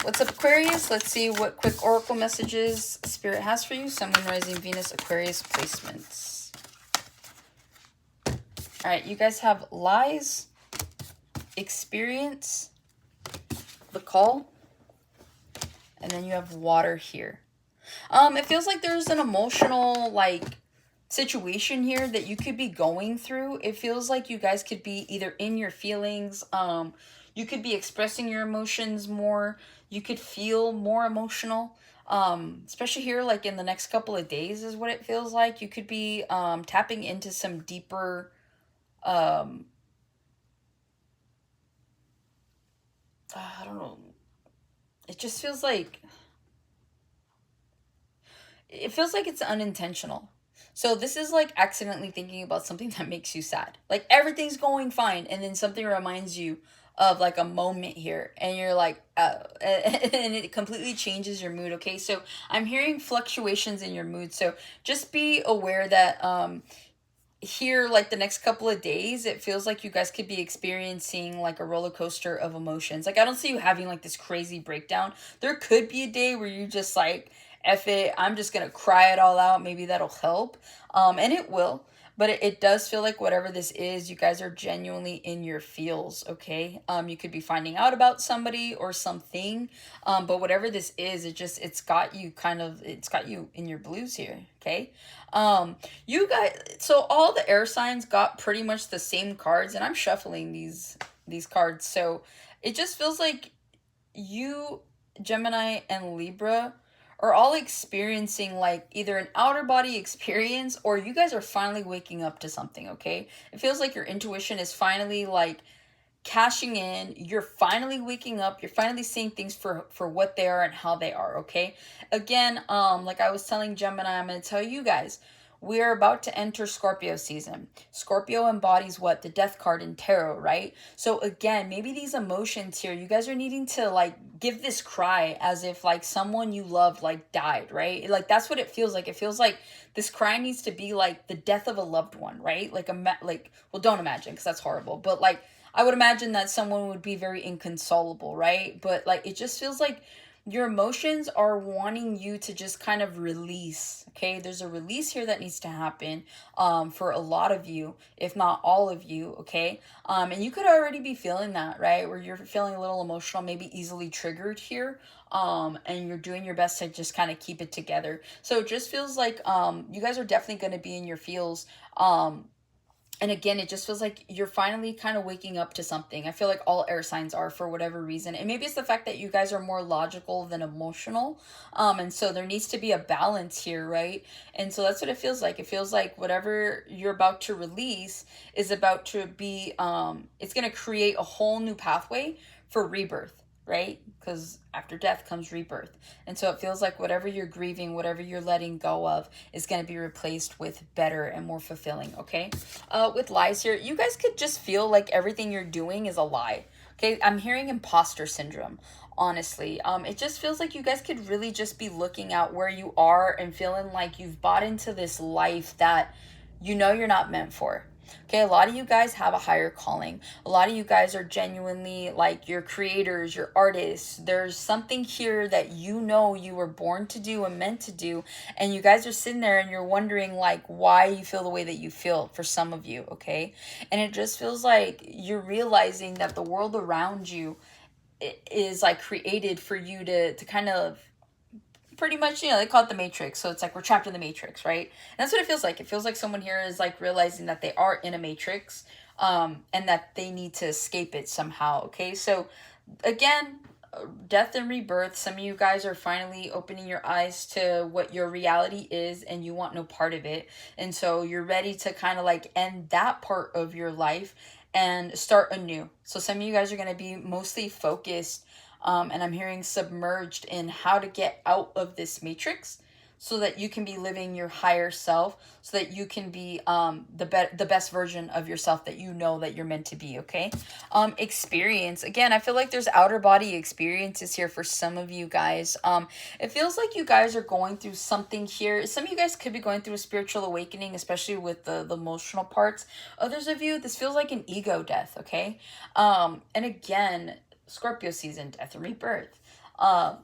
What's up, Aquarius? Let's see what quick oracle messages Spirit has for you. Sun, Moon, Rising, Venus, Aquarius placements. All right, you guys have lies, experience, the call, and then you have water here. It feels like there's an emotional, situation here that you could be going through. It feels like you guys could be either in your feelings, you could be expressing your emotions more, you could feel more emotional, especially here, like in the next couple of days is what it feels like. You could be tapping into some deeper I don't know. It just feels like it's unintentional. So this is like accidentally thinking about something that makes you sad. Like everything's going fine and then something reminds you of like a moment here and you're like and it completely changes your mood. Okay, so I'm hearing fluctuations in your mood, so just be aware that here, like the next couple of days, it feels like you guys could be experiencing like a roller coaster of emotions. Like I don't see you having like this crazy breakdown. There could be a day where you just like, F it, I'm just gonna cry it all out. Maybe that'll help, and it will. But it does feel like whatever this is, you guys are genuinely in your feels. Okay, you could be finding out about somebody or something, but whatever this is, it's got you in your blues here. Okay, you guys, so all the air signs got pretty much the same cards, and I'm shuffling these cards. So it just feels like you, Gemini and Libra, are all experiencing like either an outer body experience or you guys are finally waking up to something. Okay, it feels like your intuition is finally like cashing in. You're finally waking up, you're finally seeing things for what they are and how they are. Okay, again, like I was telling Gemini, I'm going to tell you guys, we are about to enter Scorpio season. Scorpio embodies what? The death card in tarot, right? So again, maybe these emotions here, you guys are needing to like give this cry as if like someone you loved like died, right? Like that's what it feels like. It feels like this cry needs to be like the death of a loved one, right? Like well, don't imagine because that's horrible, but like I would imagine that someone would be very inconsolable, right? But like it just feels like your emotions are wanting you to just kind of release. Okay, there's a release here that needs to happen for a lot of you, if not all of you. Okay, and you could already be feeling that, right, where you're feeling a little emotional, maybe easily triggered here, and you're doing your best to just kind of keep it together. So it just feels like you guys are definitely going to be in your feels. And again, it just feels like you're finally kind of waking up to something. I feel like all air signs are for whatever reason. And maybe it's the fact that you guys are more logical than emotional. And so there needs to be a balance here, right? And so that's what it feels like. It feels like whatever you're about to release is about to be, it's going to create a whole new pathway for rebirth, right? Because after death comes rebirth. And so it feels like whatever you're grieving, whatever you're letting go of is going to be replaced with better and more fulfilling. Okay, with lies here, you guys could just feel like everything you're doing is a lie. Okay, I'm hearing imposter syndrome, honestly. It just feels like you guys could really just be looking at where you are and feeling like you've bought into this life that you know you're not meant for. Okay, a lot of you guys have a higher calling. A lot of you guys are genuinely like you're creators, you're artists. There's something here that you know you were born to do and meant to do. And you guys are sitting there and you're wondering like why you feel the way that you feel for some of you, okay? And it just feels like you're realizing that the world around you is like created for you to kind of pretty much, they call it the matrix. So it's like we're trapped in the matrix, right? And that's what it feels like. It feels like someone here is like realizing that they are in a matrix, and that they need to escape it somehow. Okay, so again, death and rebirth, some of you guys are finally opening your eyes to what your reality is and you want no part of it. And so you're ready to kind of like end that part of your life and start anew. So some of you guys are going to be mostly focused, and I'm hearing submerged in how to get out of this matrix so that you can be living your higher self, so that you can be the best version of yourself that you know that you're meant to be. Okay, experience, again, I feel like there's outer body experiences here for some of you guys. It feels like you guys are going through something here. Some of you guys could be going through a spiritual awakening, especially with the emotional parts. Others of you, this feels like an ego death. Okay, and again, Scorpio season, death and rebirth.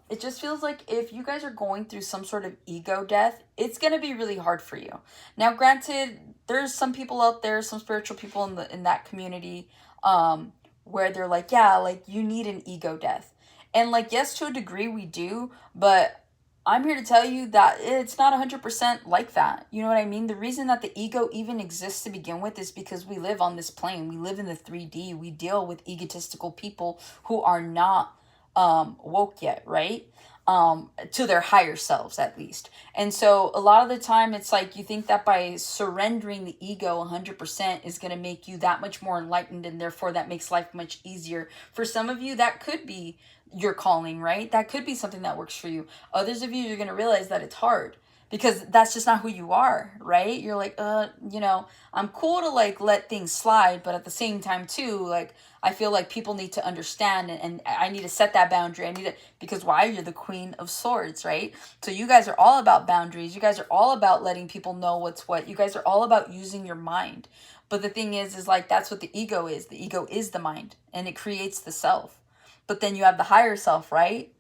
It just feels like if you guys are going through some sort of ego death, it's gonna be really hard for you. Now, granted, there's some people out there, some spiritual people in that community, where they're like, yeah, like you need an ego death, and like yes, to a degree we do, but I'm here to tell you that it's not 100% like that. You know what I mean? The reason that the ego even exists to begin with is because we live on this plane. We live in the 3D. We deal with egotistical people who are not woke yet, right? To their higher selves, at least. And so a lot of the time it's like you think that by surrendering the ego 100% is going to make you that much more enlightened, and therefore that makes life much easier. For some of you, that could be your calling, right? That could be something that works for you. Others of you, you're going to realize that it's hard because that's just not who you are, right? You're like, I'm cool to like let things slide, but at the same time too, like I feel like people need to understand, and I need to set that boundary. I need to, because why? You're the Queen of Swords, right? So you guys are all about boundaries. You guys are all about letting people know what's what. You guys are all about using your mind. But the thing is like that's what the ego is. The ego is the mind, and it creates the self. But then you have the higher self, right?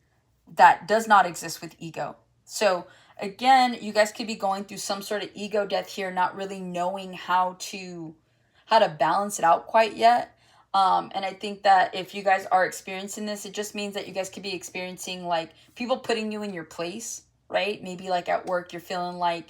That does not exist with ego. So again, you guys could be going through some sort of ego death here, not really knowing how to balance it out quite yet. And I think that if you guys are experiencing this, it just means that you guys could be experiencing like people putting you in your place, right? Maybe like at work, you're feeling like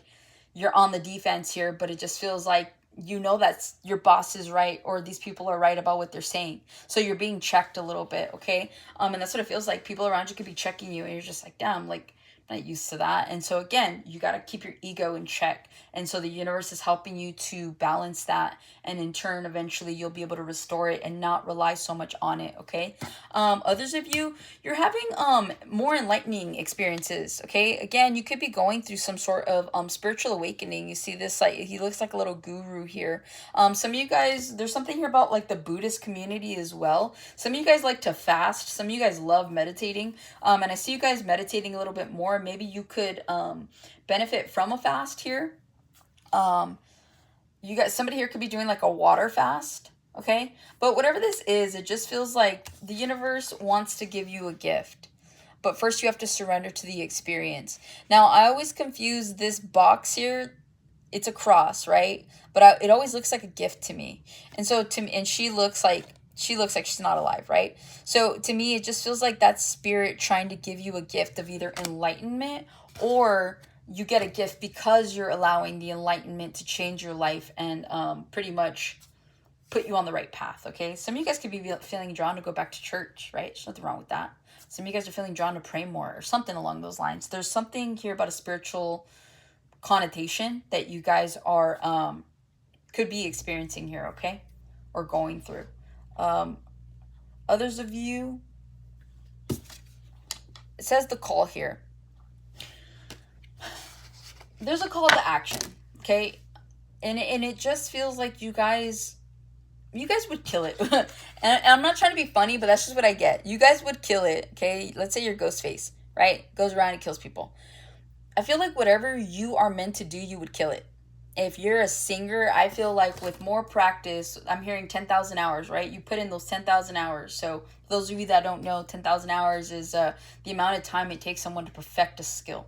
you're on the defense here, but it just feels like that's your boss is right, or these people are right about what they're saying. So you're being checked a little bit, okay? And that's what it feels like. People around you could be checking you, and you're just like, damn, like I'm not used to that. And so again, you got to keep your ego in check. And so the universe is helping you to balance that, and in turn, eventually you'll be able to restore it and not rely so much on it, okay? Others of you, you're having more enlightening experiences, okay? Again, you could be going through some sort of spiritual awakening. You see this, like, he looks like a little guru here. Some of you guys, there's something here about like the Buddhist community as well. Some of you guys like to fast. Some of you guys love meditating. And I see you guys meditating a little bit more. Maybe you could benefit from a fast here. You guys, somebody here could be doing like a water fast, okay? But whatever this is, it just feels like the universe wants to give you a gift. But first you have to surrender to the experience. Now, I always confuse this box here. It's a cross, right? But it always looks like a gift to me. And so and she looks like she's not alive, right? So to me, it just feels like that spirit trying to give you a gift of either enlightenment, or you get a gift because you're allowing the enlightenment to change your life and pretty much put you on the right path, okay? Some of you guys could be feeling drawn to go back to church, right? There's nothing wrong with that. Some of you guys are feeling drawn to pray more or something along those lines. There's something here about a spiritual connotation that you guys are could be experiencing here, okay? Or going through. Others of you, it says the call here. There's a call to action, okay? And it just feels like you guys would kill it. And I'm not trying to be funny, but that's just what I get. You guys would kill it, okay? Let's say you're Ghostface, right? Goes around and kills people. I feel like whatever you are meant to do, you would kill it. If you're a singer, I feel like with more practice, I'm hearing 10,000 hours, right? You put in those 10,000 hours. So for those of you that don't know, 10,000 hours is the amount of time it takes someone to perfect a skill.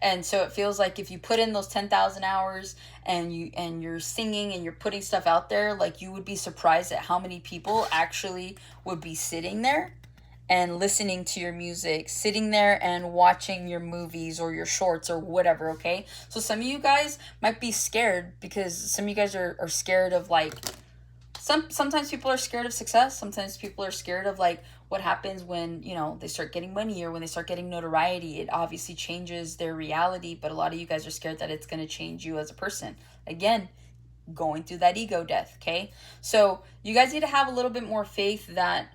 And so it feels like if you put in those 10,000 hours and you're singing and you're putting stuff out there, like you would be surprised at how many people actually would be sitting there and listening to your music, sitting there and watching your movies or your shorts or whatever, okay? So some of you guys might be scared because some of you guys are scared of like, sometimes people are scared of success. Sometimes people are scared of like what happens when, they start getting money or when they start getting notoriety. It obviously changes their reality, but a lot of you guys are scared that it's going to change you as a person. Again, going through that ego death, okay? So you guys need to have a little bit more faith that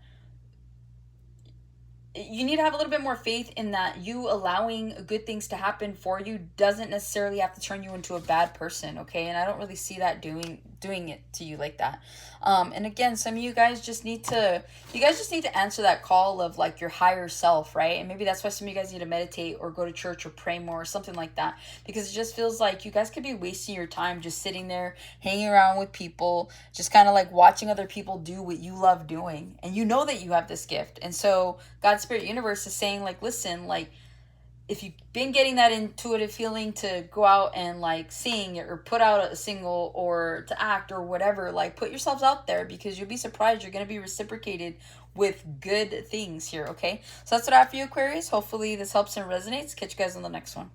in that you allowing good things to happen for you doesn't necessarily have to turn you into a bad person, okay? And I don't really see that doing it to you like that. And again, some of you guys just need to answer that call of like your higher self, right? And maybe that's why some of you guys need to meditate or go to church or pray more or something like that, because it just feels like you guys could be wasting your time just sitting there hanging around with people, just kind of like watching other people do what you love doing, and you know that you have this gift. And so God, Spirit, Universe is saying like, listen, like, if you've been getting that intuitive feeling to go out and like sing or put out a single or to act or whatever, like put yourselves out there, because you'll be surprised. You're going to be reciprocated with good things here. Okay. So that's what I have for you, Aquarius. Hopefully this helps and resonates. Catch you guys on the next one.